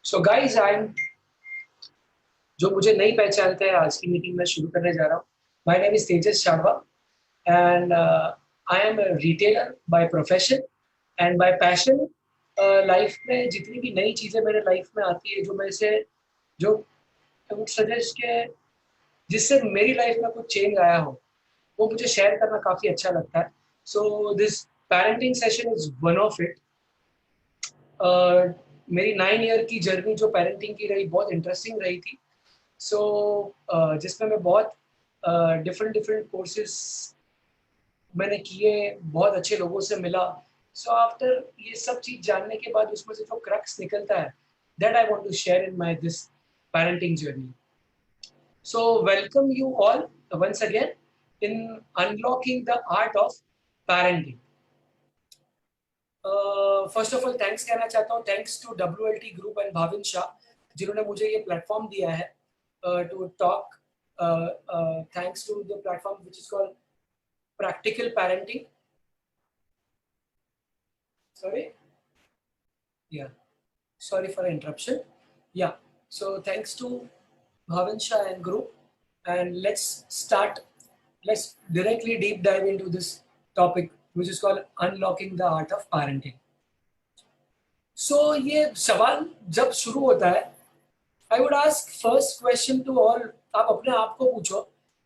So guys I am जो मुझे नहीं पहचानते हैं आज की मीटिंग में शुरू करने जा रहा हूँ. My name is Tejas Sharva and I am retailer by profession and by passion. Life में जितनी भी नई चीज़ें मेरे लाइफ में आती है जो आई वुड सजेस्ट के जिससे मेरी लाइफ में कुछ चेंज आया हो वो मुझे शेयर करना काफ़ी अच्छा लगता है. So this parenting session is one of it. मेरी 9 ईयर की जर्नी जो पेरेंटिंग की रही बहुत इंटरेस्टिंग रही थी. सो जिसमें मैं बहुत डिफरेंट डिफरेंट कोर्सेज मैंने किए, बहुत अच्छे लोगों से मिला. सो आफ्टर ये सब चीज़ जानने के बाद उसमें से जो क्रक्स निकलता है that I want to share in my this parenting journey. So welcome you all once again in unlocking the art of parenting. First of all thanks कहना चाहता हूँ. Thanks to WLT group and Bhavin Shah जिन्होंने मुझे ये platform दिया है to talk. Thanks to the platform which is called practical parenting. Sorry, yeah, sorry for interruption. Yeah, so thanks to Bhavin Shah and group and let's directly deep dive into this topic which is called unlocking the art of parenting. So ये सवाल जब शुरू होता है I would ask first question to all. आप अपने आप को पूछो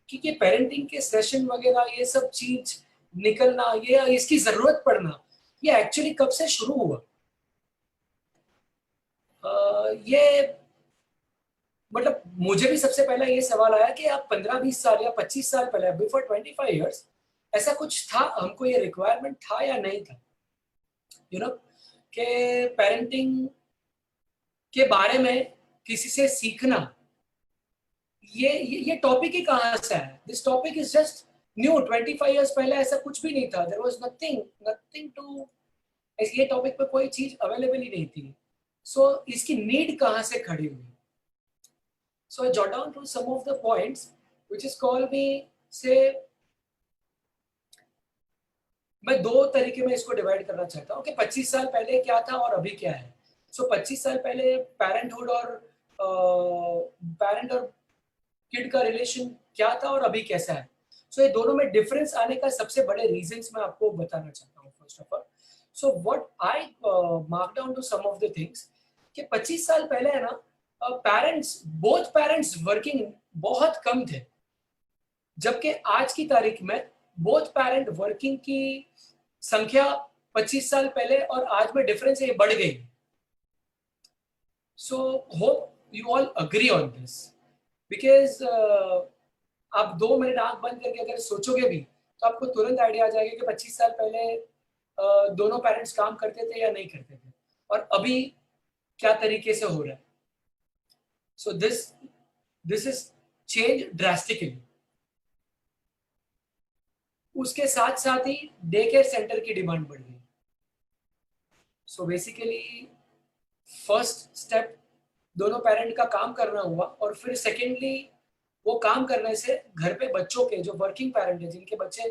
कि ये पेरेंटिंग के सेशन वगैरह ये सब चीज निकलना, ये इसकी जरूरत पड़ना, ये एक्चुअली कब से शुरू हुआ. ये मतलब मुझे भी सबसे पहला ये सवाल आया कि आप 15-20 साल या 25 साल पहले बिफोर 25 इयर्स ऐसा कुछ था, हमको ये रिक्वायरमेंट था या नहीं था, यू नो, कि पेरेंटिंग के बारे में किसी से सीखना. ये टॉपिक ही कहाँ से है. This topic is just new. 25 years पहले ऐसा कुछ भी नहीं था. देयर वाज नथिंग टू, ये टॉपिक पे कोई चीज अवेलेबल ही नहीं थी. सो इसकी नीड कहाँ से खड़ी हुई. So I jot down to some of the points which is called me से. मैं दो तरीके में इसको डिवाइड करना चाहता हूँ कि 25 साल पहले क्या था और अभी क्या है. सो 25 साल पहले पेरेंटहुड और पेरेंट और किड का रिलेशन क्या था और अभी कैसा है. सो ये दोनों में डिफरेंस आने का सबसे बड़े रीजंस मैं आपको बताना चाहता हूँ. First of all, so what I mark down to some of the things कि 25 साल पहले है ना, बोथ पेरेंट्स वर्किंग बहुत कम थे, जबकि आज की तारीख में बोथ पेरेंट वर्किंग की संख्या 25 साल पहले और आज में डिफरेंस है, बढ़ गई. So hope you all agree on this because आप 2 मिनट आंख बंद करके अगर सोचोगे भी तो आपको तुरंत आइडिया आ जाएगा कि 25 साल पहले दोनों पेरेंट्स काम करते थे या नहीं करते थे और अभी क्या तरीके से हो रहा है. So this is change drastically. उसके साथ साथ ही डे केयर सेंटर की डिमांड बढ़ गई. सो बेसिकली फर्स्ट स्टेप दोनों पेरेंट का काम करना हुआ और फिर सेकेंडली वो काम करने से घर पे बच्चों के जो वर्किंग पेरेंट है, जिनके बच्चे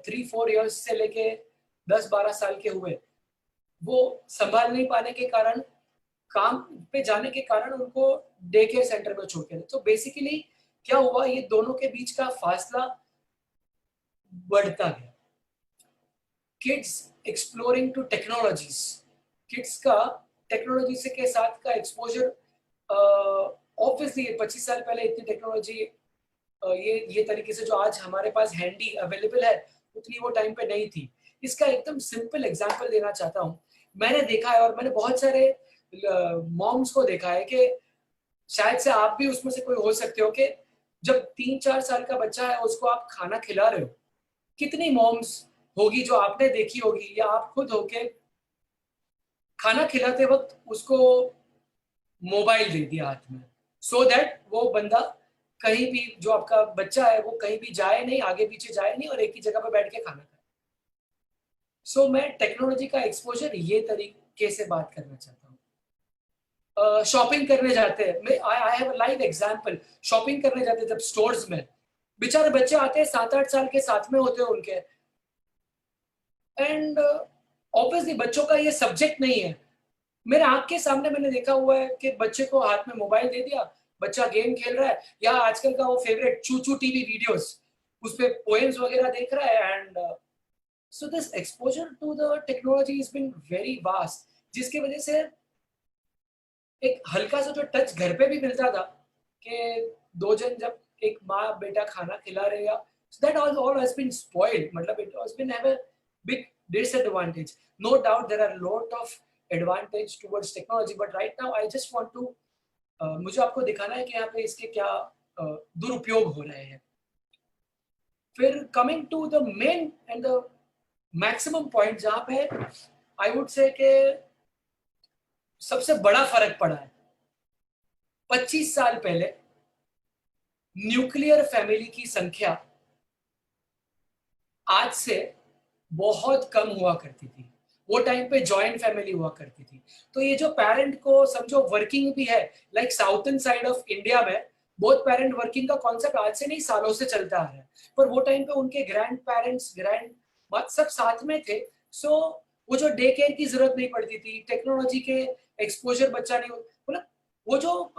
3-4 इयर्स से लेके 10-12 साल के हुए, वो संभाल नहीं पाने के कारण, काम पे जाने के कारण उनको डे केयर सेंटर में छोड़ के. तो बेसिकली क्या हुआ, ये दोनों के बीच का फासला बढ़ता गया. Kids exploring to technologies, kids का टेक्नोलॉजी से के साथ का एक्सपोजर, ऑब्वियसली 25 साल पहले इतनी टेक्नोलॉजी ये तरीके से जो आज हमारे पास हैंडी अवेलेबल है उतनी वो टाइम पे नहीं थी. इसका एकदम सिंपल एग्जांपल देना चाहता हूँ. मैंने देखा है और मैंने बहुत सारे मॉम्स को देखा है कि शायद से आप भी उसमें से कोई हो सकते हो कि जब 3-4 साल का बच्चा है उसको आप खाना खिला रहे हो, कितनी मॉम्स होगी जो आपने देखी होगी या आप खुद होके खाना खिलाते वक्त उसको मोबाइल दे दिया हाथ में, सो दैट वो बंदा कहीं भी, जो आपका बच्चा है वो कहीं भी जाए नहीं, आगे पीछे जाए नहीं और एक ही जगह पर बैठ के खाना खाए. सो मैं टेक्नोलॉजी का एक्सपोजर ये तरीके से बात करना चाहता हूँ. शॉपिंग करने जाते हैं, I have a live example. Shopping करने जाते हैं जब स्टोर्स में, बेचारे बच्चे आते हैं 7-8 साल के, साथ में होते हैं उनके, एंड ऑब्वियसली बच्चों का ये सब्जेक्ट नहीं है मेरे आंख के सामने मैंने देखा हुआ है कि बच्चे को हाथ में मोबाइल दे दिया, बच्चा गेम खेल रहा है, या आजकल का वो फेवरेट चूचू टीवी वीडियोस, उस पे पोएम्स वगैरह देख रहा है। And so this exposure to the technology is been very vast, जिसकी वजह से एक हल्का सा जो टच घर पे भी मिलता था कि दो जन जब एक माँ बेटा खाना खिला रहे या, so that all has been spoiled, मतलब it has been have a big disadvantage. No doubt there are lot of advantage towards technology, but right now I just want to मुझे आपको दिखाना है कि यहाँ पे इसके क्या दुरुपयोग हो रहे हैं। फिर coming to the main and the maximum point जहाँ पे आई वुड से कि सबसे बड़ा फर्क पड़ा है। 25 साल पहले न्यूक्लियर फैमिली की संख्या आज से बहुत कम हुआ करती थी। वो टाइम पे जॉइंट फैमिली हुआ करती थी। तो ये जो पेरेंट को समझो वर्किंग भी है, like southern side of India में बोथ पेरेंट वर्किंग का कॉन्सेप्ट आज से नहीं सालों से चलता आ रहा है, पर वो टाइम पे उनके ग्रैंड पेरेंट्स ग्रैंड सब साथ में थे। सो वो जो डे केयर की जरूरत नहीं पड़ती थी, टेक्नोलॉजी के एक्सपोजर बच्चा नहीं, मतलब वो जो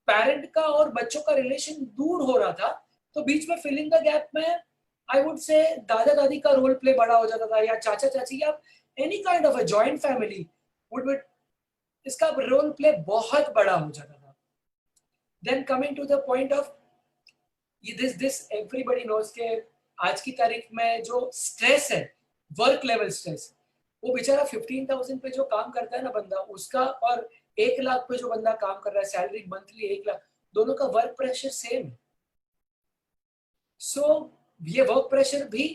पेरेंट का और बच्चों का रिलेशन दूर हो रहा था, तो बीच में फिलिंग द गैप में आई वुड से दादा दादी का रोल प्ले बड़ा हो जाता था, या चाचा चाची, या any kind of a joint family would इसका रोल प्ले बहुत बड़ा हो जाता था। Then coming to the point of this everybody knows के आज की तारीख में जो स्ट्रेस है, वर्क लेवल स्ट्रेस, वो बेचारा 15,000 पे जो काम करता है ना बंदा, उसका और 1 लाख पे जो बंदा काम कर रहा है सैलरी मंथली 1 लाख, दोनों का वर्क प्रेशर सेम है। सो ये वर्क प्रेशर भी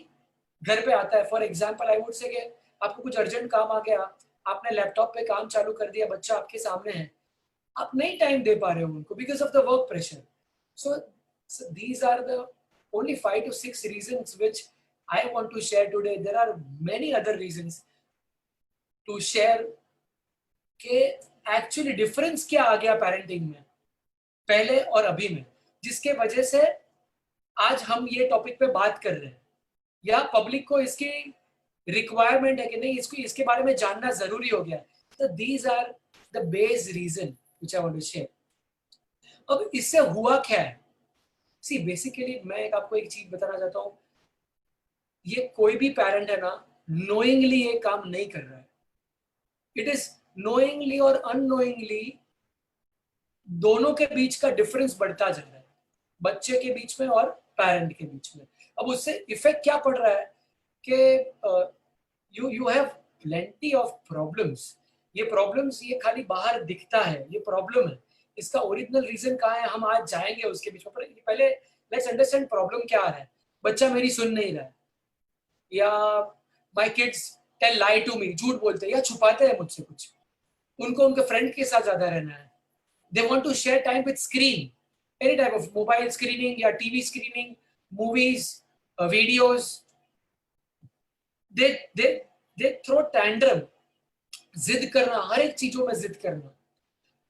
घर पे आता है। For example I would say कि आपको कुछ अर्जेंट काम आ गया, आपने लैपटॉप पे काम चालू कर दिया, बच्चा आपके सामने है, आप नहीं टाइम दे पा रहे हो उनको because of the work pressure. So these are the only 5 to 6 reasons which I want to share today. There are many other reasons to share कि एक्चुअली डिफरेंस क्या आ गया पेरेंटिंग में पहले और अभी में, जिसके वजह से आज हम ये टॉपिक पे बात कर रहे हैं, या पब्लिक को इसकी रिक्वायरमेंट है कि नहीं, इसको इसके बारे में जानना जरूरी हो गया। तो these are the base reason which I want to share. अब इससे हुआ क्या है, सी बेसिकली मैं आपको एक चीज बताना चाहता हूँ, ये कोई भी पेरेंट है ना नोइंगली ये काम नहीं कर रहा है, इट इज नोइंगली और अननोइंगली दोनों के बीच का डिफरेंस बढ़ता जा रहा है, बच्चे के बीच में और पेरेंट के बीच में। अब उससे इफेक्ट क्या पड़ रहा है कि you have plenty of problems. ये प्रॉब्लम्स ये खाली बाहर दिखता है, ये प्रॉब्लम है, इसका ओरिजिनल रीजन कहाँ है हम आज जाएंगे उसके बीच में। पहले लेट्स अंडरस्टैंड प्रॉब्लम क्या आ रहा है। बच्चा मेरी सुन नहीं रहा है, या my kids tell lie to me, झूठ बोलते हैं या छुपाते हैं मुझसे कुछ, उनको उनके फ्रेंड के साथ ज्यादा रहना है, they want to share time with screen, any type of mobile screening या TV screening, movies, videos, they throw tantrum, जिद करना, हर एक चीजों में जिद करना,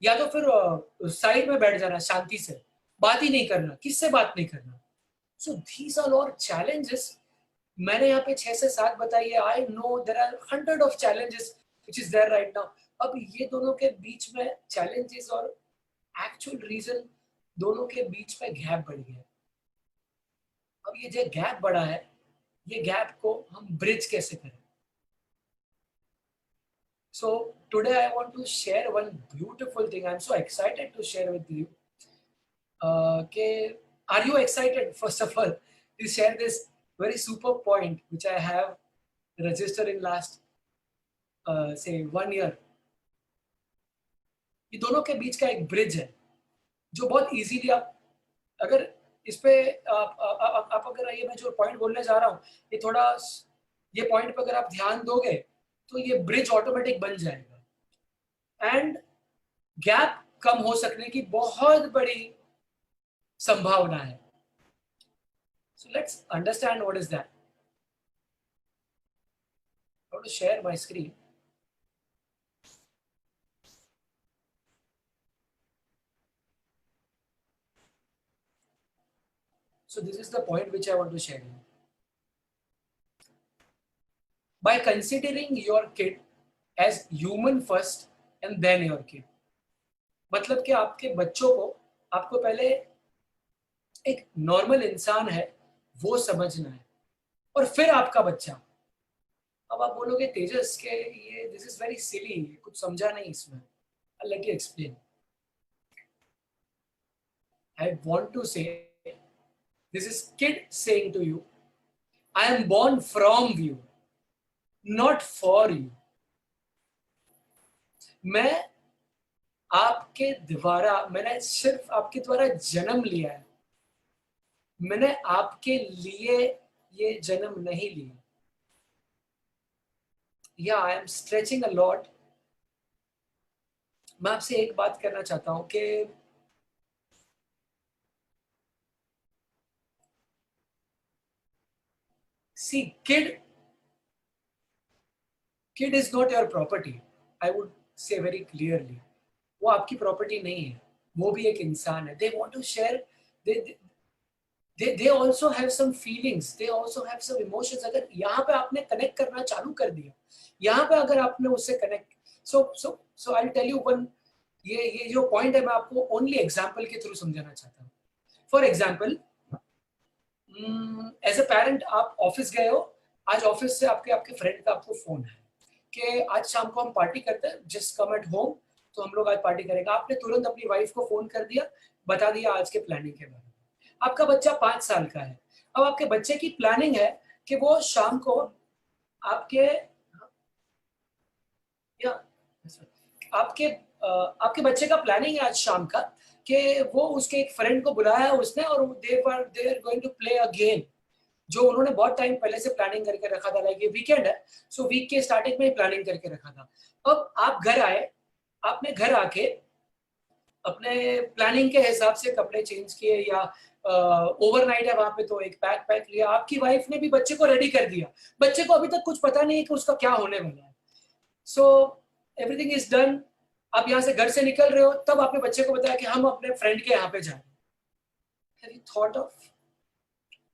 या तो फिर साइड में बैठ जाना शांति से, बात ही नहीं करना, किससे बात नहीं करना। सो these are all challenges। मैंने यहाँ पे 6 से 7 बताई है, I know there are 100 of challenges which is there right now। अब ये दोनों के बीच में challenges और एक्चुअल रीजन दोनों के बीच में गैप बढ़ गया। अब ये जो गैप बढ़ा है, ये गैप को हम ब्रिज कैसे करें। So today I want to share one beautiful thing, I am so excited to share with you. Okay are you excited first of all to share this very super point which I have registered in last say 1 year। ये दोनों के बीच का एक bridge है जो बहुत easily आप अगर इस पे आप अगर ये मैं जो पॉइंट बोलने जा रहा हूँ, ये थोड़ा ये पॉइंट पे अगर आप ध्यान दोगे तो ये ब्रिज ऑटोमेटिक बन जाएगा एंड गैप कम हो सकने की बहुत बड़ी संभावना है। So let's understand what is that। I want to share my screen। So this is the point which I want to share you। By considering your kid as human first and then your kid. मतलब कि आपके बच्चों को आपको पहले एक normal इंसान है वो समझना है, और फिर आपका बच्चा। अब आप बोलोगे तेजस के ये दिस इज वेरी सिली, कुछ समझा नहीं इसमें। I let you explain. I want to say this is kid saying to you I am born from you, not for you. मैं आपके द्वारा, मैंने सिर्फ आपके द्वारा जन्म लिया है, मैंने आपके लिए ये जन्म नहीं लिया। या I am stretching a lot. मैं आपसे एक बात करना चाहता हूं कि सी kid is not your property. I would say very clearly, वो आपकी प्रॉपर्टी नहीं है, वो भी एक इंसान है। They want to share, they also have some feelings, they also have some emotions। अगर यहाँ पे आपने कनेक्ट करना चालू कर दिया, यहाँ पे अगर आपने उससे connect, so I'll tell you one, ये जो पॉइंट है मैं आपको ओनली एग्जाम्पल के थ्रू समझाना चाहता हूँ। For example, as a parent आप ऑफिस गए हो, आज ऑफिस से आपके आपके फ्रेंड का आपको फोन है कि आज शाम को हम पार्टी करते हैं, जस्ट कम एट होम, तो हम लोग आज पार्टी करेंगे। आपने तुरंत अपनी वाइफ को फोन कर दिया, बता दिया आज के प्लानिंग के बारे में। आपका बच्चा 5 साल का है। अब आपके बच्चे की प्लानिंग है कि वो शाम को आपके या आपके आपके बच्चे का प्लानिंग है आज शाम का कि वो उसके एक फ्रेंड को बुलाया है उसने, और they are going to play a game जो उन्होंने बहुत टाइम पहले से प्लानिंग करके रखा था। लाइक ये वीकेंड है, सो वीक के स्टार्टिंग में ही प्लानिंग करके रखा था। अब आप घर आए, आपने घर आके अपने प्लानिंग के हिसाब से कपड़े चेंज किए, या ओवरनाइट है वहां पे तो एक पैक लिया। आपकी वाइफ ने भी बच्चे को रेडी कर दिया, बच्चे को अभी तक कुछ पता नहीं है कि उसका क्या होने वाला है। So everything is done. आप यहाँ से घर से निकल रहे हो, तब आपने बच्चे को बताया कि हम अपने फ्रेंड के यहाँ पे जा रहे हैं। हैव यू थॉट ऑफ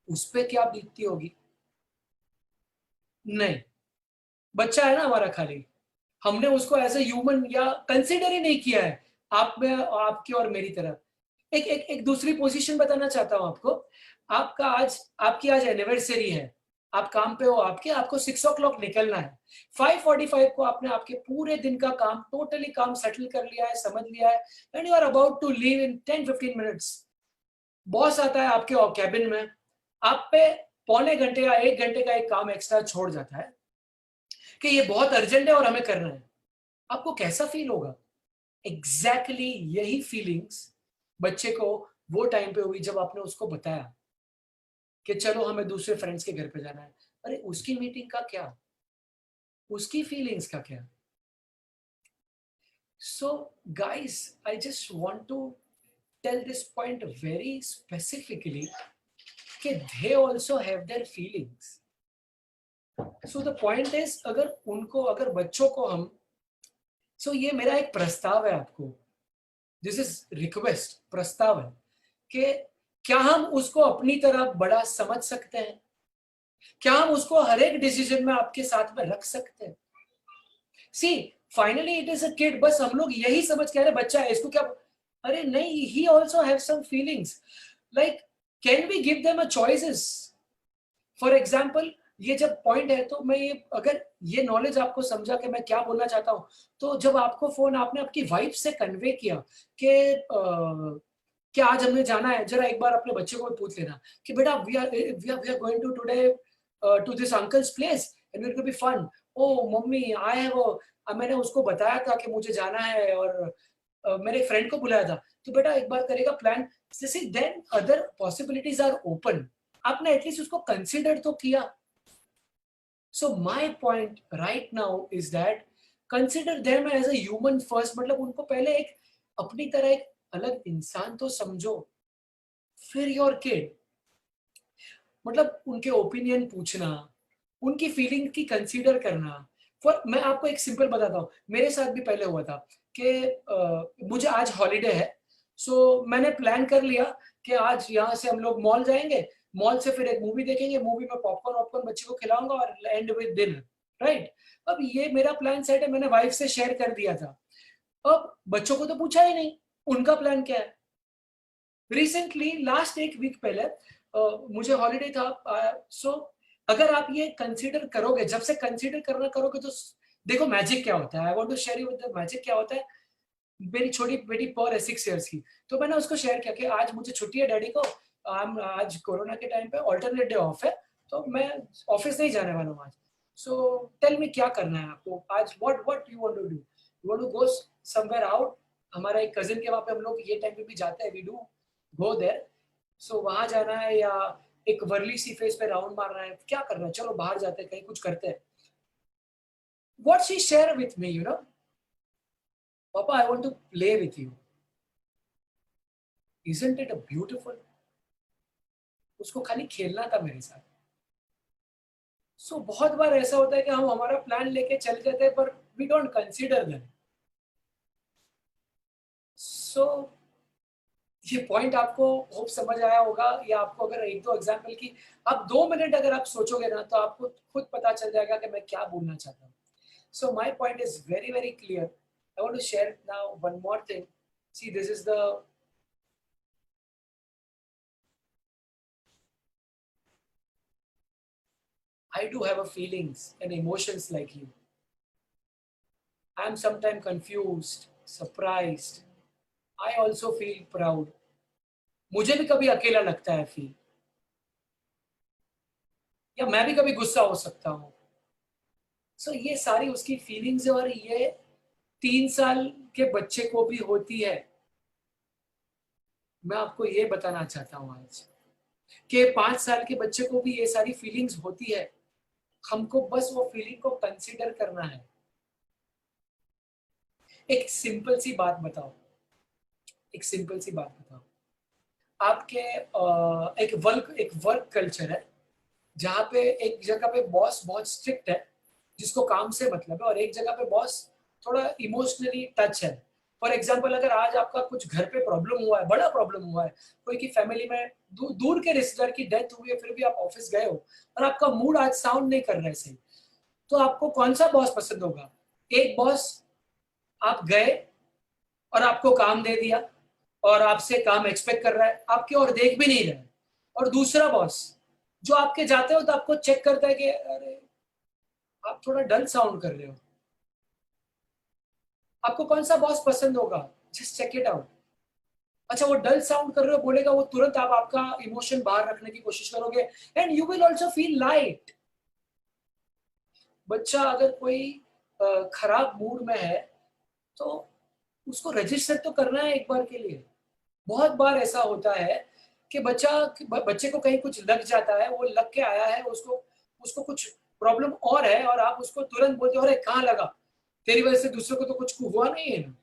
उस पे क्या बीतती होगी? नहीं, बच्चा है ना हमारा, खाली हमने उसको एज ए ह्यूमन या कंसिडर ही नहीं किया है आप में, आपकी और मेरी तरह। एक दूसरी पोजीशन बताना चाहता हूं आपको। आपकी आज एनिवर्सरी है, आप काम पे हो, आपको 6 o'clock निकलना है। 5:45 को आपने आपके पूरे दिन का काम, टोटली काम सेटल कर लिया है, समझ लिया है, and you are about to leave in 10-15 minutes. Boss आता है आपके कैबिन में, आप पे पौने घंटे या 1 घंटे का एक काम एक्स्ट्रा छोड़ जाता है कि ये बहुत अर्जेंट है और हमें करना है। आपको कैसा फील होगा? एग्जैक्टली यही फीलिंग्स बच्चे को वो टाइम पे हुई जब आपने उसको बताया कि चलो हमें दूसरे फ्रेंड्स के घर पे जाना है। अरे उसकी मीटिंग का क्या, उसकी फीलिंग्स का क्या? So guys, I just want to tell this point very specifically कि they also have their feelings. So the point is, अगर बच्चों को हम, so ये मेरा एक प्रस्ताव है आपको, दिस इज रिक्वेस्ट, प्रस्ताव है कि क्या हम उसको अपनी तरह बड़ा समझ सकते हैं? क्या हम उसको हर एक डिसीजन में आपके साथ में रख सकते हैं? See finally it is a kid, बस हम लोग यही समझ के, अरे बच्चा है इसको क्या, अरे नहीं, he also have some feelings. Like can we give them a choices? For example, ये जब पॉइंट है तो मैं ये, अगर ये नॉलेज आपको समझा कि मैं क्या बोलना चाहता हूँ, तो जब आपको फोन आपने आपकी वाइफ से कन्वे किया कि क्या आज हमें जाना है, जरा एक बार अपने बच्चे को पूछ लेना कि बेटा we are going to today to this uncle's place and it will be fun. Oh mummy I have, मैंने उसको बताया था कि मुझे जाना है और मेरे फ्रेंड को बुलाया था, तो बेटा एक बार करेगा plan. Then other possibilities are open. आपने एटलीस्ट उसको कंसिडर तो किया। So my point right now is that consider them as a human first. मतलब उनको पहले एक अपनी तरह एक अलग इंसान तो समझो, फिर योर किड। मतलब उनके ओपिनियन पूछना, उनकी फीलिंग की कंसीडर करना। फॉर मैं आपको एक सिंपल बताता हूँ, मेरे साथ भी पहले हुआ था कि मुझे आज हॉलीडे है, सो मैंने प्लान कर लिया कि आज यहाँ से हम लोग मॉल जाएंगे, मॉल से फिर एक मूवी देखेंगे, मूवी में पॉपकॉर्न वॉपकॉर्न बच्चे को खिलाऊंगा और एंड विद डिनर, राइट? अब ये मेरा प्लान सेट है, मैंने वाइफ से शेयर कर दिया था। अब बच्चों को तो पूछा ही नहीं उनका प्लान क्या है। रिसेंटली लास्ट एक वीक पहले मुझे हॉलीडे था, सो अगर आप ये कंसीडर करोगे, जब से कंसीडर करना करोगे तो देखो मैजिक क्या होता है। I want to share you with the magic क्या होता है। मेरी छोटी बेटी पर है 6 इयर्स की, तो मैंने उसको शेयर किया कि आज मुझे छुट्टी है डैडी को, आज कोरोना के टाइम पे ऑल्टरनेट डे ऑफ है, तो मैं ऑफिस नहीं जाने वाला हूँ आज। सो टेल मी क्या करना है आपको आज, what you want to do, you want to go somewhere out. हमारा एक कजिन के वहाँ पे हम लोग ये टाइम पे भी जाते हैं, वी डू गो देयर। सो वहां जाना है या एक वर्ली सी फेस पे राउंड मारना है, क्या करना है, चलो बाहर जाते हैं, कहीं कुछ करते हैं। What she share with me, papa I want to play with you. Isn't it a beautiful? उसको खाली खेलना था मेरे साथ। बहुत बार ऐसा होता है कि हम हमारा प्लान लेके चल जाते हैं पर वी डोंट कंसीडर देम। सो ये पॉइंट आपको होप समझ आया होगा, या आपको अगर एक दो एग्जांपल की आप 2 मिनट अगर आप सोचोगे ना, तो आपको खुद पता चल जाएगा कि मैं क्या बोलना चाहता हूँ। So my point is very very clear. I want to share now one more thing. See this is the I do have a feelings and emotions like you. I am sometimes confused, surprised. I also feel proud. मुझे भी कभी अकेला लगता है feel, या मैं भी कभी गुस्सा हो सकता हूँ। ये सारी उसकी फीलिंग्स है, और ये 3 साल के बच्चे को भी होती है। मैं आपको ये बताना चाहता हूँ आज कि 5 साल के बच्चे को भी ये सारी फीलिंग्स होती है। हमको बस वो फीलिंग को कंसीडर करना है। एक सिंपल सी बात बताओ, एक सिंपल सी बात बताओ। आपके एक वर्क कल्चर है जहाँ पे एक जगह पे बॉस बहुत स्ट्रिक्ट है, जिसको काम से मतलब है, और एक जगह पे बॉस थोड़ा इमोशनली टच है। फॉर एग्जाम्पल, अगर आज आपका कुछ घर पे प्रॉब्लम हुआ है, बड़ा प्रॉब्लम हुआ है, कोई की फैमिली में दूर के रिश्तेदार की डेथ हुई है, फिर भी आप ऑफिस गए हो और आपका मूड आज साउंड नहीं कर रहा है सही, तो आपको कौन सा बॉस पसंद होगा? एक बॉस, आप गए और आपको काम दे दिया और आपसे काम एक्सपेक्ट कर रहा है, आपके और देख भी नहीं रहा है। और दूसरा बॉस जो आपके जाते हो तो आपको चेक करता है कि अरे आप थोड़ा डल साउंड कर रहे हो। आपको कौन सा बॉस पसंद होगा? Just check it out. अच्छा, वो डल साउंड कर रहे हो बोलेगा, वो तुरंत आप आपका इमोशन बाहर रखने की कोशिश करोगे, and you will also feel light. बच्चा अगर कोई खराब मूड में है, तो उसको रजिस्टर तो करना है एक बार के लिए। बहुत बार ऐसा होता है कि बच्चे को कहीं कुछ लग जाता है, वो लग के आया है, उसको उसको कुछ प्रॉब्लम और है, और आप उसको तुरंत बोलते हो अरे कहाँ लगा, तेरी वजह से दूसरे को तो कुछ हुआ नहीं है ना,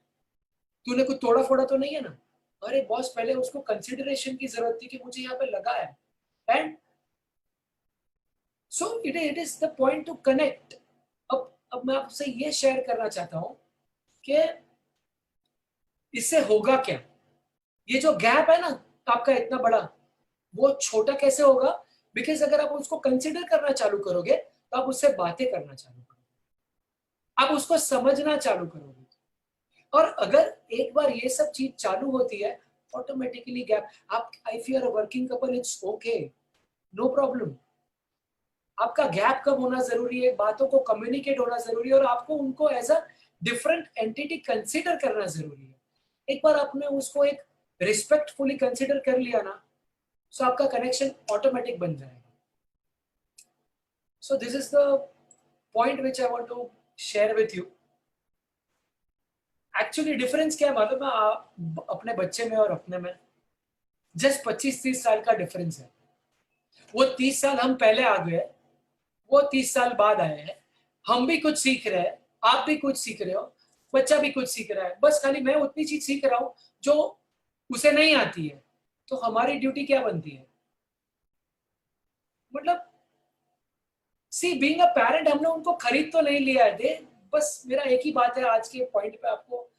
तूने कुछ तोड़ा फोड़ा तो नहीं है ना। अरे बॉस, पहले उसको कंसिडरेशन की जरूरत थी कि मुझे यहाँ पे लगा है। And so it is the point two connect. अब मैं आपसे ये शेयर करना चाहता हूँ कि इससे होगा क्या। ये जो गैप है ना आपका इतना बड़ा, वो छोटा कैसे होगा? बिकॉज अगर आप उसको कंसिडर करना चालू करोगे, तो आप उससे बातें करना चालू करोगे, आप उसको समझना चालू करोगे। और अगर एक बार ये सब चीज चालू होती है, ऑटोमेटिकली गैप, आप if you are a working couple, it's okay, no problem. आपका गैप कब होना जरूरी है, बातों को कम्युनिकेट होना जरूरी है, और आपको उनको as a different entity consider करना जरूरी है। एक बार आपने उसको एक रिस्पेक्टफुली कंसिडर कर लिया ना, सो आपका कनेक्शन ऑटोमेटिक बन जाएगा। So this is the point which I want to share with you. Actually difference क्या है मालूम है? अपने बच्चे में और अपने में जस्ट 25-30 साल का डिफरेंस है। वो 30 साल हम पहले आ गए, वो 30 साल बाद आए हैं। हम भी कुछ सीख रहे हैं, आप भी कुछ सीख रहे हो, बच्चा भी कुछ सीख रहा है। बस खाली मैं उतनी चीज सीख रहा हूँ जो उसे नहीं आती है। तो हमारी ड्यूटी क्या बनती है? मतलब सी बीइंग अ पेरेंट, हमने उनको खरीद तो नहीं लिया है। दे बस मेरा एक ही बात है आज के पॉइंट पे, आपको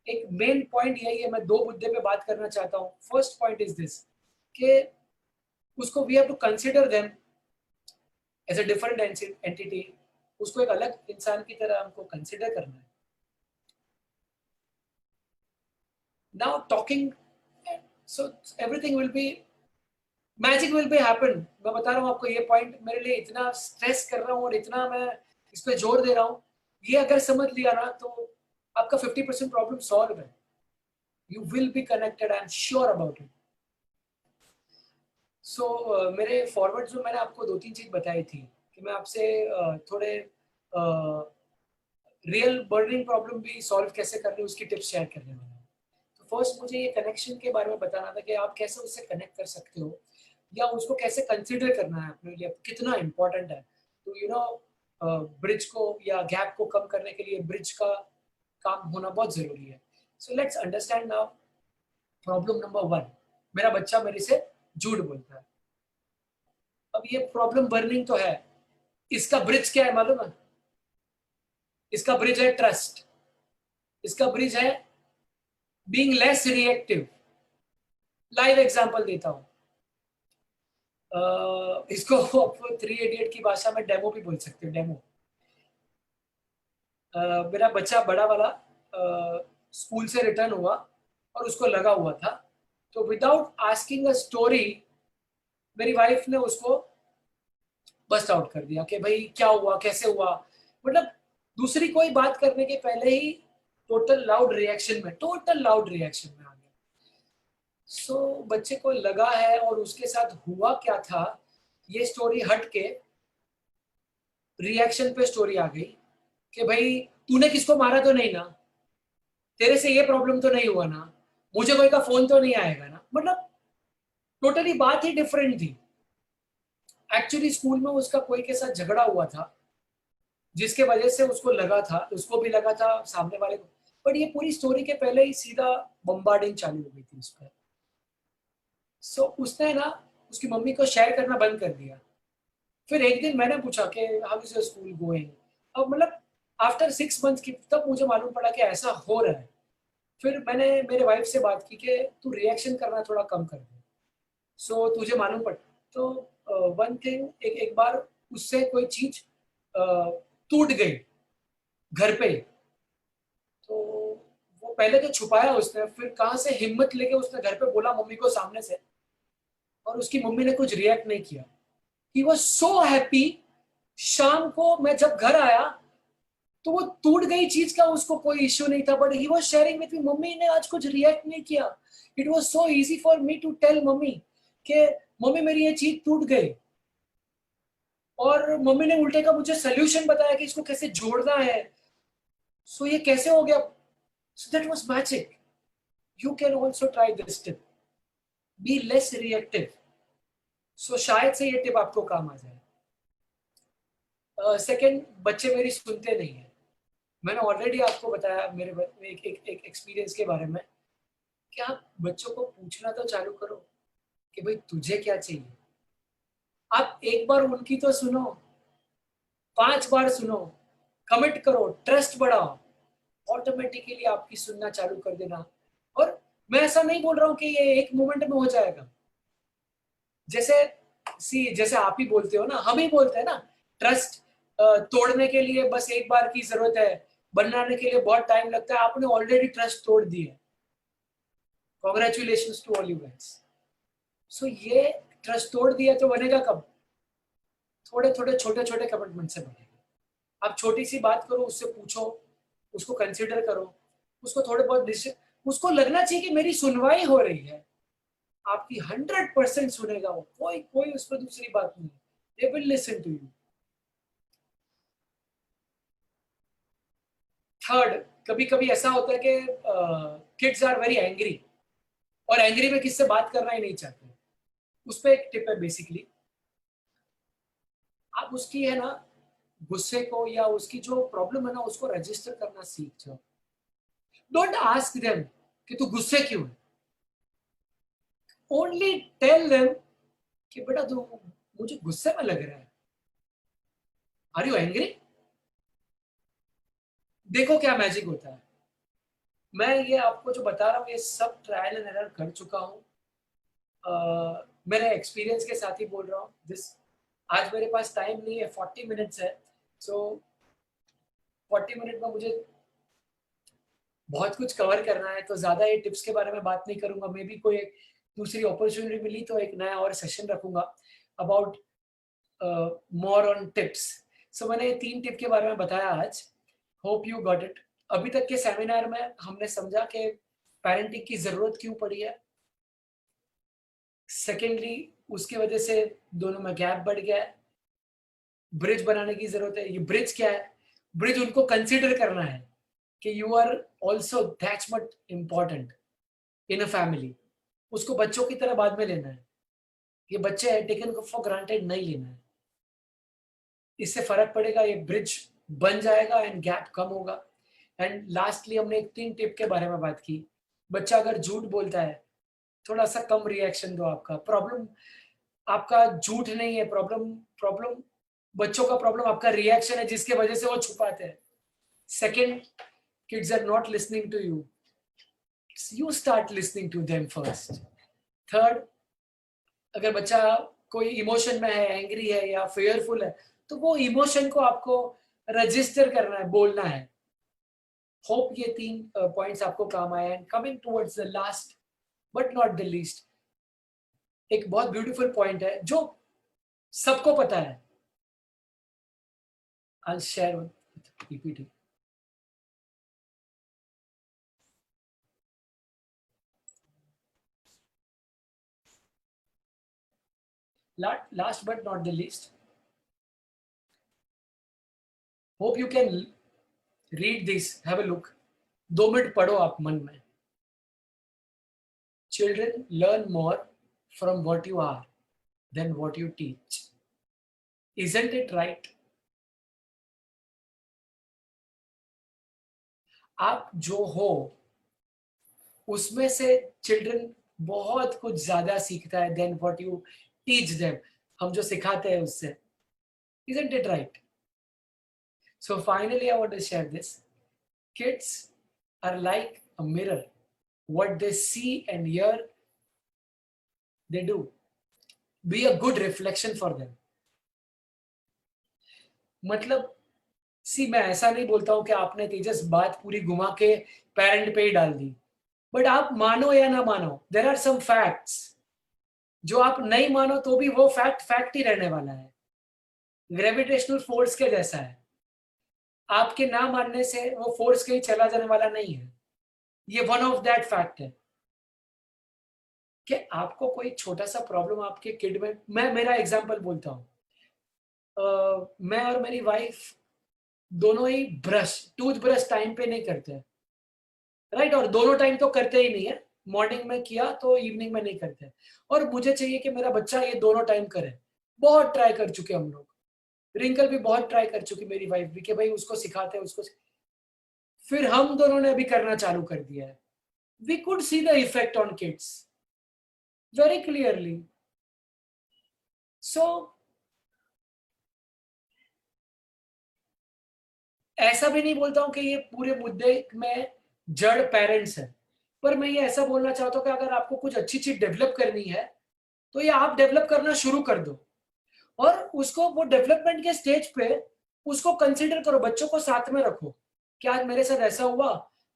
एक मेन पॉइंट यही है। मैं 2 मुद्दे पे बात करना चाहता हूँ। फर्स्ट पॉइंट इज दिस कि उसको we have to consider them as a different entity. उसको एक अलग इंसान की तरह हमको कंसीडर करना है। Now talking, so everything will be, magic will be happen. मैं बता रहा हूँ आपको, ये पॉइंट मेरे लिए इतना स्ट्रेस कर रहा हूँ और इतना मैं इस पे जोर दे रहा हूँ, ये अगर समझ लिया ना तो आपका 50% प्रॉब्लम सॉल्व है। You will be connected, I am sure about it. So मेरे फॉरवर्ड जो मैंने आपको 2-3 चीज बताई थी कि मैं आपसे थोड़े रियल बर्निंग प्रॉब्लम भी सॉल्व कैसे करनी है उसकी टिप्स शेयर करने वाला हूँ। तो फर्स्ट मुझे ये कनेक्शन के बारे में बताना था कि आप कैसे उससे कनेक्ट कर सकते हो या उसको कैसे कंसिडर करना है अपने लिए, कितना इम्पोर्टेंट है। तो यू नो ब्रिज को या गैप को कम करने के लिए ब्रिज का काम होना बहुत जरूरी है। So let's understand now problem number 1। मेरा बच्चा मेरे से झूठ बोलता है। अब ये प्रॉब्लम बर्निंग तो है, इसका ब्रिज क्या है मालूम है? इसका ब्रिज है ट्रस्ट, इसका ब्रिज है being less reactive. Live example देता हूं, इसको आप 3 इडियट की भाषा में डेमो भी बोल सकते हो, डेमो। मेरा बच्चा बड़ा वाला स्कूल से रिटर्न हुआ और उसको लगा हुआ था, तो विदाउट आस्किंग अ स्टोरी मेरी वाइफ ने उसको बस्ट आउट कर दिया कि भाई क्या हुआ, कैसे हुआ। मतलब दूसरी कोई बात करने के पहले ही टोटल लाउड रिएक्शन में, टोटल लाउड रिएक्शन में आ गया। सो बच्चे को लगा है और उसके साथ हुआ क्या था, ये स्टोरी हट के रिएक्शन पे स्टोरी आ गई कि भाई तूने किसको मारा तो नहीं ना, तेरे से ये प्रॉब्लम तो नहीं हुआ ना, मुझे कोई का फोन तो नहीं आएगा ना। मतलब टोटली बात ही डिफरेंट थी। एक्चुअली स्कूल में उसका कोई के साथ झगड़ा हुआ था जिसके वजह से उसको लगा था, उसको भी लगा था, सामने वाले को। बट ये पूरी स्टोरी के पहले ही सीधा बम्बार्डिंग चालू हो गई थी उस पर। सो उसने ना उसकी मम्मी को शेयर करना बंद कर दिया। फिर एक दिन मैंने पूछा कि how is your school going. अब मतलब आफ्टर 6 मंथ्स की तब मुझे मालूम पड़ा कि ऐसा हो रहा है। फिर मैंने मेरे वाइफ से बात की कि तू रिएक्शन करना थोड़ा कम कर दे, सो तुझे मालूम पड़ा। तो वन थिंग, एक बार उससे कोई चीज टूट गई घर पे, तो वो पहले तो छुपाया उसने, फिर कहाँ से हिम्मत लेके उसने घर पे बोला मम्मी को सामने से, और उसकी मम्मी ने कुछ रिएक्ट नहीं किया। He was so happy. शाम को मैं जब घर आया तो वो टूट गई चीज का उसको कोई इश्यू नहीं था, but he was sharing with me, mummy ने आज कुछ रिएक्ट नहीं किया। It was so easy for me to tell mummy कि मम्मी मेरी ये चीज टूट गई, और मम्मी ने उल्टे का मुझे सोल्यूशन बताया कि इसको कैसे जोड़ना है। सो ये कैसे हो गया? So that was magic. You can also try this tip, be less reactive. So शायद से ये टिप आपको काम आ जाए। सेकेंड, बच्चे मेरी सुनते नहीं है। मैंने ऑलरेडी आपको बताया मेरे एक एक्सपीरियंस के बारे में कि आप बच्चों को पूछना तो चालू करो कि भाई तुझे क्या चाहिए। आप एक बार उनकी तो सुनो, 5 बार सुनो, कमिट करो, ट्रस्ट बढ़ाओ, ऑटोमेटिकली आपकी सुनना चालू कर देना। और मैं ऐसा नहीं बोल रहा हूँ कि ये एक मोमेंट में हो जाएगा। जैसे जैसे आप ही बोलते हो ना, हम ही बोलते हैं ना, ट्रस्ट तोड़ने के लिए बस एक बार की जरूरत है, बनाने के लिए बहुत टाइम लगता है। आपने ऑलरेडी ट्रस्ट तोड़ दिया, congratulation to all you guys. So ये ट्रस्ट तोड़ दिया तो बनेगा कब? थोड़े थोड़े छोटे छोटे कमिटमेंट से बनेगा। आप छोटी सी बात करो, उससे पूछो, उसको कंसिडर करो, उसको थोड़े बहुत उसको लगना चाहिए कि मेरी सुनवाई हो रही है। आपकी 100% सुनेगा वो, कोई कोई उस पर दूसरी बात नहीं। They will listen to you. Third, कभी कभी ऐसा होता है कि किड्स आर वेरी एंग्री, और एंग्री में किससे बात करना ही नहीं चाहते। उस पर एक टिप है बेसिकली, आप उसकी है ना गुस्से को या उसकी जो प्रॉब्लम है ना उसको रजिस्टर करना सीख जाओ। डोंट आस्क देम कि तू गुस्से क्यों है, ओनली टेल देम कि बेटा तू मुझे गुस्से में लग रहा है, आर यू एंग्री। देखो क्या मैजिक होता है। मैं ये आपको जो बता रहा हूँ ये सब ट्रायल एंड एरर कर चुका हूँ। मेरे एक्सपीरियंस के साथ ही बोल रहा हूँ दिस। आज मेरे पास टाइम नहीं है, 40 मिनट्स है। सो 40 मिनट में मुझे बहुत कुछ कवर करना है, तो ज्यादा ये टिप्स के बारे में बात नहीं करूंगा। मे बी कोई दूसरी अपॉर्चुनिटी मिली तो एक नया और सेशन रखूंगा अबाउट मोर ऑन टिप्स। सो मैंने 3 टिप के बारे में बताया आज। Hope you got it. अभी तक के सेमिनार में हमने समझा कि पेरेंटिंग की जरूरत क्यों पड़ी है। सेकेंडली, उसकी वजह से दोनों में गैप बढ़ गया है, ब्रिज बनाने की जरूरत है। ये ब्रिज क्या है? ब्रिज उनको कंसिडर करना है कि you are also that much important in a family. उसको बच्चों की तरह बाद में लेना है। ये बच्चे है, टेकन फॉर ग्रांटेड नहीं लेना है। इससे फर्क पड़ेगा, ये ब्रिज बन जाएगा एंड गैप कम होगा। एंड लास्टली हमने एक 3 टिप के बारे में बात की। बच्चा अगर झूठ बोलता है, थोड़ा सा कम रिएक्शन दो। आपका प्रॉब्लम आपका झूठ नहीं है, प्रॉब्लम प्रॉब्लम बच्चों का प्रॉब्लम आपका रिएक्शन है, जिसके वजह से वो छुपाते हैं। Second, kids are not listening to you. You start listening to them first. Third, अगर बच्चा कोई इमोशन में है, एंग्री है या फेयरफुल है, तो वो इमोशन को आपको रजिस्टर करना है, बोलना है। होप ये 3 पॉइंट्स आपको काम आए। And coming towards the last but not the least, एक बहुत ब्यूटीफुल पॉइंट है जो सबको पता है। I'll share with PPT. Last but not the least, hope you can read this, have a look. 2 minute पढ़ो आप मन में। Children learn more from what you are than what you teach. Isn't it right? आप जो हो उसमें से children बहुत कुछ ज्यादा सीखता है then what you teach them. हम जो सिखाते हैं उससे। Isn't it right? So finally I want to share this. Kids are like a mirror. What they see and hear, they do. Be a good reflection for them. मतलब मैं ऐसा नहीं बोलता हूं कि आपने तेजस बात पूरी घुमा के पेरेंट पे ही डाल दी, बट आप मानो या ना मानो, देयर आर सम फैक्ट्स जो आप नहीं मानो तो भी वो फैक्ट फैक्ट ही रहने वाला है। ग्रेविटेशनल फोर्स के जैसा है। आपके ना मानने से वो फोर्स कहीं चला जाने वाला नहीं है। ये वन ऑफ दैट फैक्ट है कि आपको कोई छोटा सा प्रॉब्लम आपके किड में, मैं मेरा एग्जांपल बोलता हूँ। मैं और मेरी वाइफ दोनों ही टूथ ब्रश टाइम पे नहीं करते, राइट? और दोनों टाइम तो करते ही नहीं है। मॉर्निंग में किया तो इवनिंग में नहीं करते। और मुझे चाहिए कि मेरा बच्चा ये दोनों टाइम करे। बहुत ट्राई कर चुके हम लोग, रिंकल भी बहुत ट्राई कर चुकी, मेरी वाइफ भी, कि भाई उसको सिखाते हैं उसको। फिर हम दोनों ने अभी करना चालू कर दिया है। We could see the effect on kids very clearly. So ऐसा भी नहीं बोलता हूं कि ये पूरे मुद्दे में जड़ पेरेंट्स है, पर मैं ये ऐसा बोलना चाहता हूं कि अगर आपको कुछ अच्छी चीज डेवलप करनी है तो ये आप डेवलप करना शुरू कर दो। और उसको वो डेवलपमेंट के स्टेज पे उसको कंसीडर करो, बच्चों को साथ में रखो कि आज मेरे साथ ऐसा हुआ,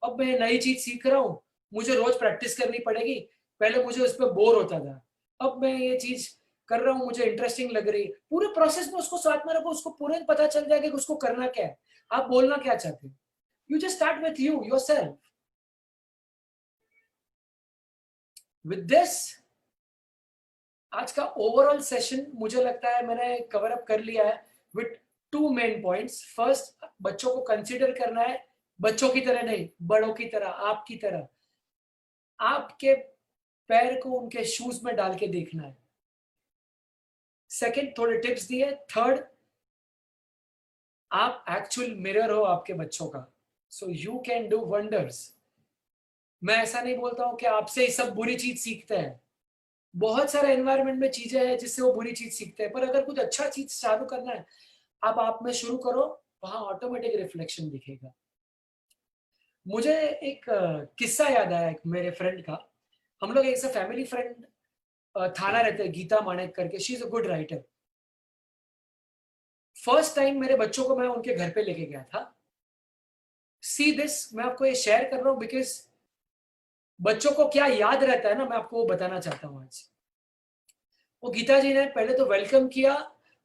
अब मैं नई चीज सीख रहा हूँ, मुझे रोज प्रैक्टिस करनी पड़ेगी। पहले मुझे उस पर बोर होता था, अब मैं ये चीज कर रहा हूँ, मुझे इंटरेस्टिंग लग रही है। पूरे प्रोसेस में उसको साथ में रखो, उसको पूरे पता चल जाएगा कि उसको करना क्या है, आप बोलना क्या चाहते हो। You just start with you yourself. With this, आज का ओवरऑल सेशन मुझे लगता है मैंने कवर अप कर लिया है विथ 2 मेन पॉइंट्स। फर्स्ट, बच्चों को कंसीडर करना है, बच्चों की तरह नहीं, बड़ों की तरह, आपकी तरह। आपके पैर को उनके शूज में डाल के देखना है। सेकंड, थोड़े टिप्स दिए। थर्ड, आप एक्चुअल मिरर हो आपके बच्चों का, so you can do wonders. मैं ऐसा नहीं बोलता हूं कि आपसे ही सब बुरी चीज सीखते हैं। बहुत सारे एनवायरनमेंट में चीजें हैं जिससे वो बुरी चीज सीखते हैं, पर अगर कुछ अच्छा चीज चालू करना है, आप में शुरू करो, वहां ऑटोमेटिक रिफ्लेक्शन दिखेगा। मुझे एक किस्सा याद आया एक मेरे फ्रेंड का। हम लोग एक फैमिली फ्रेंड थाना रहते हैं, गीता मानेक करके, she is a good writer. First time मेरे बच्चों को मैं उनके घर पे लेके गया था। सी दिस, मैं आपको ये शेयर कर रहा हूँ बिकॉज बच्चों को क्या याद रहता है ना, मैं आपको वो बताना चाहता हूँ आज। वो गीता जी ने पहले तो वेलकम किया,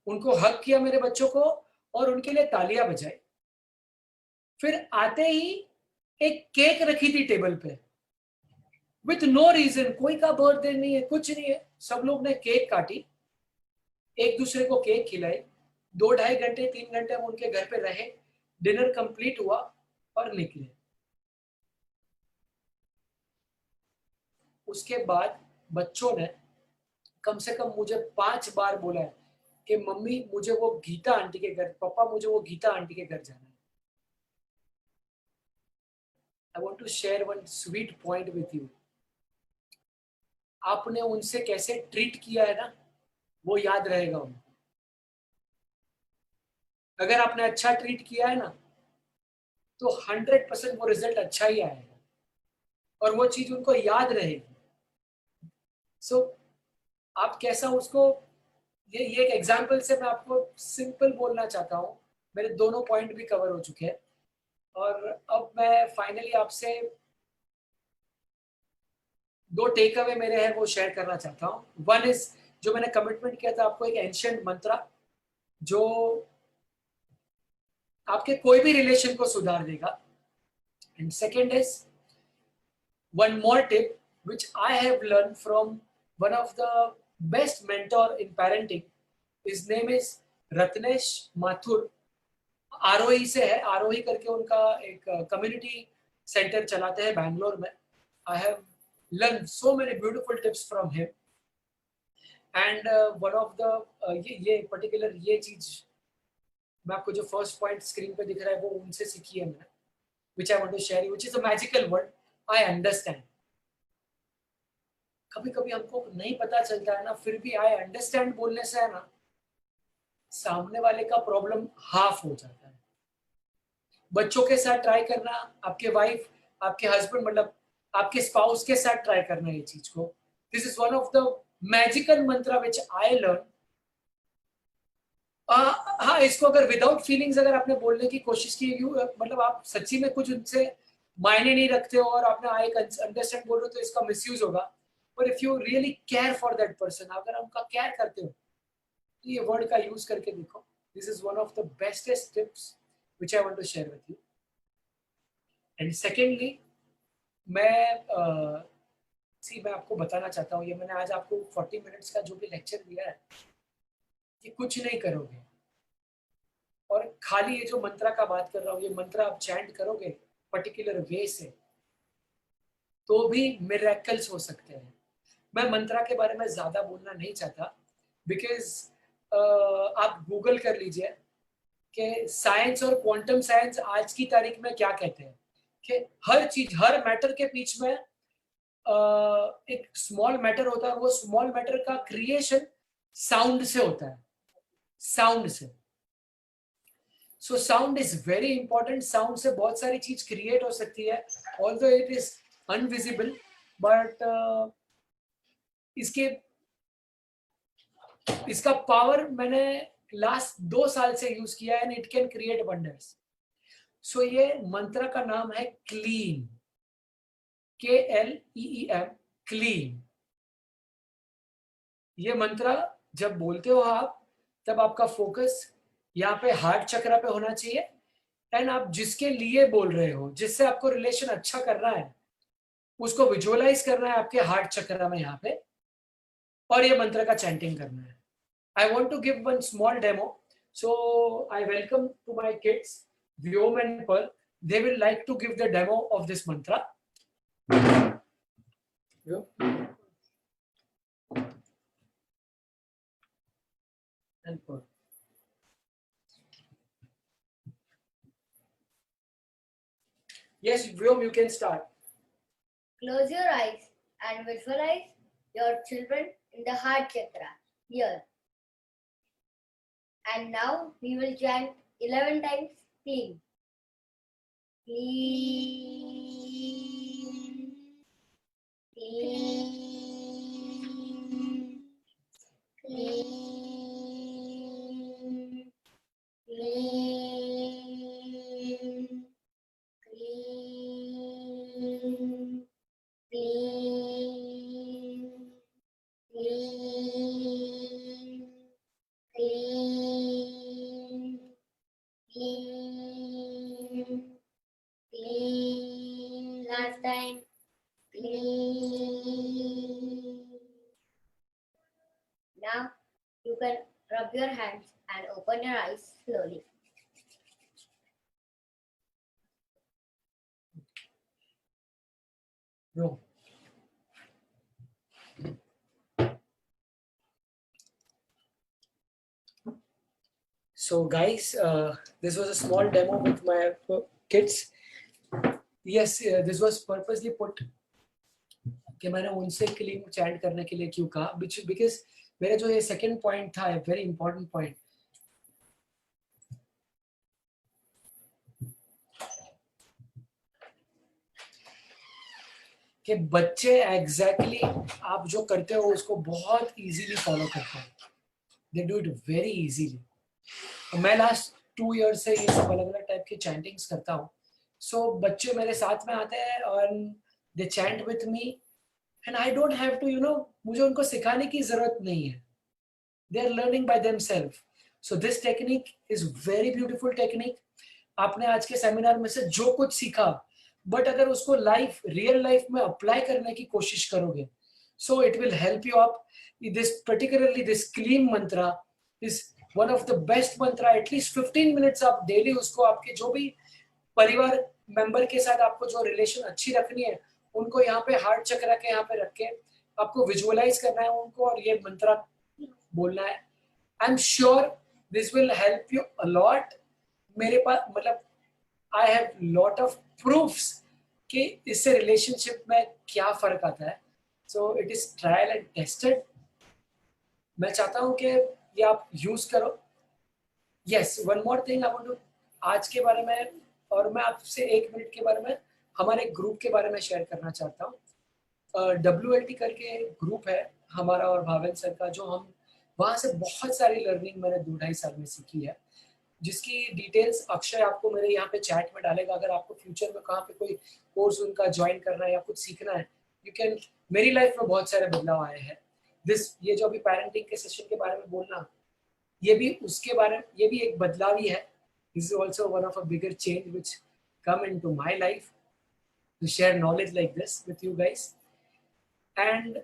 उनको हक किया मेरे बच्चों को, और उनके लिए तालियां बजाई। फिर आते ही एक केक रखी थी टेबल पे, विथ नो रीजन, कोई का बर्थडे नहीं है, कुछ नहीं है, सब लोग ने केक काटी, एक दूसरे को केक खिलाई, 2-2.5 घंटे 3 घंटे हम उनके घर पे रहे, डिनर कंप्लीट हुआ और निकले। उसके बाद बच्चों ने कम से कम मुझे 5 बार बोला है कि मम्मी मुझे वो गीता आंटी के घर, पापा मुझे वो गीता आंटी के घर जाना है। I want to share one sweet point with you. आपने उनसे कैसे ट्रीट किया है ना, वो याद रहेगा उनको। अगर आपने अच्छा ट्रीट किया है ना, तो 100% वो रिजल्ट अच्छा ही आएगा और वो चीज उनको याद रहेगी। सो आप कैसा उसको, ये एक एग्जाम्पल से मैं आपको सिंपल बोलना चाहता हूँ। मेरे दोनों पॉइंट भी कवर हो चुके हैं और अब मैं फाइनली आपसे 2 टेक अवे मेरे हैं वो शेयर करना चाहता हूँ। वन इज, जो मैंने कमिटमेंट किया था आपको, एक एंशिएंट मंत्रा जो आपके कोई भी रिलेशन को सुधार देगा। And second is one more tip which I have learned from one of the best mentor in parenting. His name is Ratnesh Mathur. आरोही से है, आरोही करके उनका एक कम्युनिटी सेंटर चलाते हैं बैंगलोर में। I have learn so many beautiful tips from him and one of the ये particular ये चीज मैं आपको जो फर्स्ट पॉइंट स्क्रीन पे दिख रहा है वो उनसे सीखी है मैंने, which I want to share you, which is a magical word. I understand. कभी कभी हमको नहीं पता चलता है ना, फिर भी आई अंडरस्टैंड बोलने से है ना, सामने वाले का प्रॉब्लम हाफ हो जाता है। बच्चों के साथ ट्राई करना, आपके वाइफ, आपके हस्बैंड, मतलब आपके स्पाउस के साथ ट्राई करना ये चीज को। This is one of the magical Mantra which I learn. हाँ, इसको अगर विदाउट फीलिंग्स अगर आपने बोलने की कोशिश की, मतलब आप सच्ची में कुछ उनसे मायने नहीं रखते हो और आपने आई अंडरस्टैंड बोल रहे हो, तो इसका मिसयूज होगा। पर if you really care for that person, अगर उनका केयर करते हो, तो ये वर्ड का यूज करके देखो। This is one of the bestest tips which I want to share with you. And secondly, मैं मैं आपको बताना चाहता हूँ, ये मैंने आज आपको 40 मिनट्स का जो भी लेक्चर दिया है, ये कुछ नहीं करोगे और खाली ये जो मंत्रा का बात कर रहा हूँ, ये मंत्रा आप चैंट करोगे पर्टिकुलर वे से, तो भी मिरेकल्स हो सकते हैं। मैं मंत्रा के बारे में ज्यादा बोलना नहीं चाहता बिकॉज आप गूगल कर लीजिए कि साइंस और क्वांटम साइंस आज की तारीख में क्या कहते हैं कि हर चीज, हर मैटर के बीच में एक स्मॉल मैटर होता है। वो स्मॉल मैटर का क्रिएशन साउंड से होता है, साउंड से। So sound is very important. Sound से बहुत सारी चीज क्रिएट हो सकती है, although it is invisible, but इसके इसका पावर मैंने लास्ट 2 साल से यूज किया है and it can create wonders. So ये मंत्र का नाम है क्लीन, KLEEM, क्लीन। ये मंत्र जब बोलते हो आप, तब आपका फोकस यहाँ पे हार्ट चक्र पे होना चाहिए एंड आप जिसके लिए बोल रहे हो, जिससे आपको रिलेशन अच्छा करना है, उसको विजुअलाइज करना है आपके हार्ट चक्र में यहाँ पे, और ये मंत्र का चैंटिंग करना है। I want to give one small demo. So I welcome to my kids, Vyom and Pearl. They will like to give the demo of this mantra. And Pearl. Yes, Vyom, you can start. Close your eyes and visualize your children in the heart chakra here. And now we will chant 11 times clean. Clean. Clean. Clean. Clean. Clean. Clean. Now you can rub your hands and open your eyes slowly. No. So guys, this was a small demo with my kids. Yes, this was purposely put कि मैंने उनसे clean chat करने के लिए क्यों कहा, because मेरा जो ये सेकंड पॉइंट था, वेरी इंपॉर्टेंट पॉइंट, कि बच्चे एग्जैक्टली आप जो करते हो उसको बहुत इजीली फॉलो करते हैं. They do it very easily. मैं लास्ट 2 ईयर से ये सब अलग अलग टाइप की चैंटिंग्स करता हूँ. सो बच्चे मेरे साथ में आते हैं और they chant with me and I don't have to मुझे उनको सिखाने की जरूरत नहीं है. They are learning by themselves. So this technique is very beautiful technique. आपने आज के सेमिनार में से जो कुछ सीखा, बट अगर उसको रियल लाइफ में अप्लाई करने की कोशिश करोगे, so it will help you up. This particularly this clean Mantra is one of the best Mantra. At least 15 minutes आप डेली उसको आपके जो भी परिवार मेंबर के साथ आपको जो रिलेशन अच्छी रखनी है, उनको यहाँ पे हार्ट चक्र के यहाँ पे रख के आपको विजुअलाइज करना है उनको और ये मंत्रा बोलना है. I am sure this will help you a lot. मेरे पास मतलब I have lot of proofs कि इससे रिलेशनशिप में क्या फर्क आता है. So it is trial and tested. मैं चाहता हूँ कि ये आप यूज करो. Yes, one more thing I want to आज के बारे में, और मैं आपसे 1 मिनट के बारे में हमारे ग्रुप के बारे में शेयर करना चाहता हूँ. WLT करके ग्रुप है हमारा और भावेन सर का, जो हम वहाँ से बहुत सारी लर्निंग मैंने 2-2.5 साल में सीखी है, जिसकी डिटेल्स अक्षय आपको मेरे यहाँ पे चैट में डालेगा. अगर आपको फ्यूचर में कहाँ पे कोई कोर्स उनका ज्वाइन करना है या कुछ सीखना है, यू कैन. मेरी लाइफ में बहुत सारे बदलाव आए हैं. ये जो अभी पेरेंटिंग के सेशन के बारे में बोलना, ये भी उसके बारे में, ये भी एक बदलाव ही है. This is also one of a bigger change which come into my life to share knowledge like this with you guys. And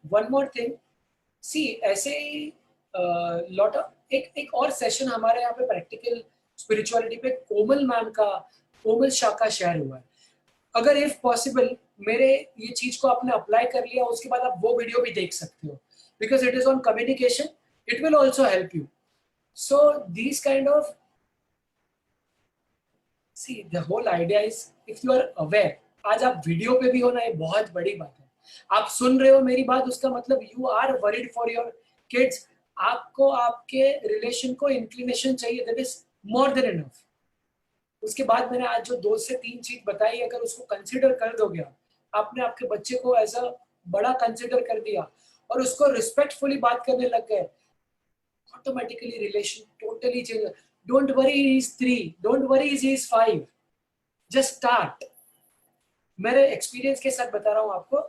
one more thing, see ऐसे ही lot of एक और सेशन हमारे यहाँ पे प्रैक्टिकल स्पिरिचुअलिटी पे कोमल शाह का share हुआ है. अगर इफ पॉसिबल मेरे ये चीज को आपने अप्लाई कर लिया, उसके बाद आप वो वीडियो भी देख सकते हो, because it is on communication. It will also help you. So these kind of, see the whole idea is if you are aware. आज आप वीडियो पे भी हो ना, ये बहुत बड़ी बात है. आप सुन रहे हो मेरी बात, उसका मतलब you are worried for your kids. आपको आपके रिलेशन को इंक्लिनेशन चाहिए, that is more than enough. उसके बाद मैंने आज जो 2 से 3 चीज बताई, अगर उसको कंसिडर कर दोगे, आपने आपके बच्चे को एज अ बड़ा कंसिडर कर दिया और उसको रिस्पेक्टफुली बात करने लग गए, automatically relation totally change. Don't worry he's 3, don't worry he's 5, just start. मेरे एक्सपीरियंस के साथ बता रहा हूँ आपको.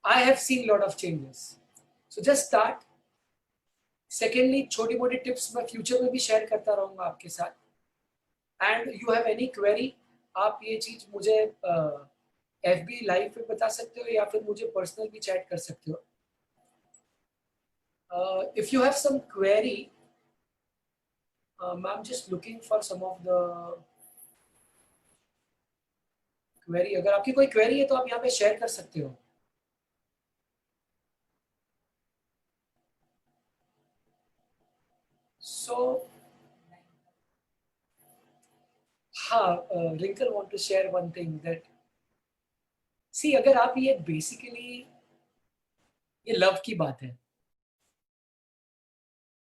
I have seen lot of changes, so just start. Secondly, छोटी मोटी टिप्स मैं फ्यूचर में भी शेयर करता रहूँगा आपके साथ. And you have any query, आप ये चीज मुझे FB लाइव पे बता सकते हो या फिर मुझे पर्सनल भी चैट कर सकते हो. If you have some query, I'm just looking for some of the query. अगर आपकी कोई query है तो आप यहाँ पे शेयर कर सकते हो. So, हाँ, Wrinkle want to share one thing that, see अगर आप ये basically ये लव की बात है.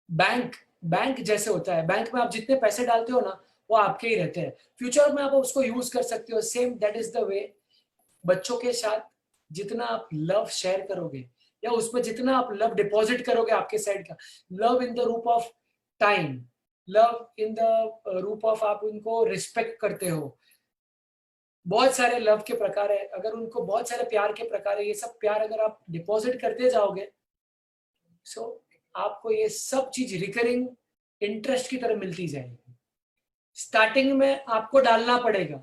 बैंक जैसे होता है, बैंक में आप जितने पैसे डालते हो ना, वो आपके ही रहते हैं. फ्यूचर में आप उसको यूज कर सकते हो. Same that is the way. बच्चों के साथ जितना आप लव शेयर करोगे या उसमें जितना आप लव डिपॉजिट करोगे आपके साइड का, लव इन द रूप of time, love in the रूप ऑफ आप उनको रिस्पेक्ट करते हो. बहुत सारे लव के प्रकार है, अगर उनको बहुत सारे प्यार के प्रकार है, ये सब प्यार अगर आप डिपॉजिट करते जाओगे, सो आपको ये सब चीज रिकरिंग इंटरेस्ट की तरह मिलती जाएगी. स्टार्टिंग में आपको डालना पड़ेगा.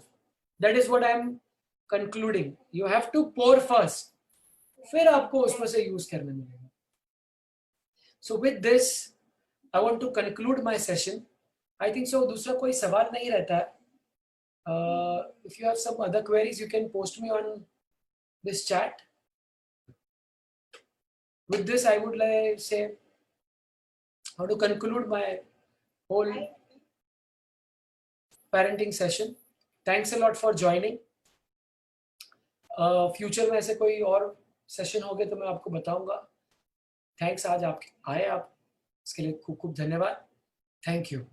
That is what I am concluding, you have to pour first, फिर आपको उसमें से यूज करने मिलेगा. So with this I want to conclude my session. I think so दूसरा कोई सवाल नहीं रहता है. If you have some other queries you can post me on this chat. With this, I would like say how to conclude my whole parenting session. Thanks a lot for joining. Future में ऐसे कोई और session हो गए तो मैं आपको बताऊंगा. थैंक्स, आज आप आए, आप इसके लिए खूब खूब धन्यवाद. Thank you.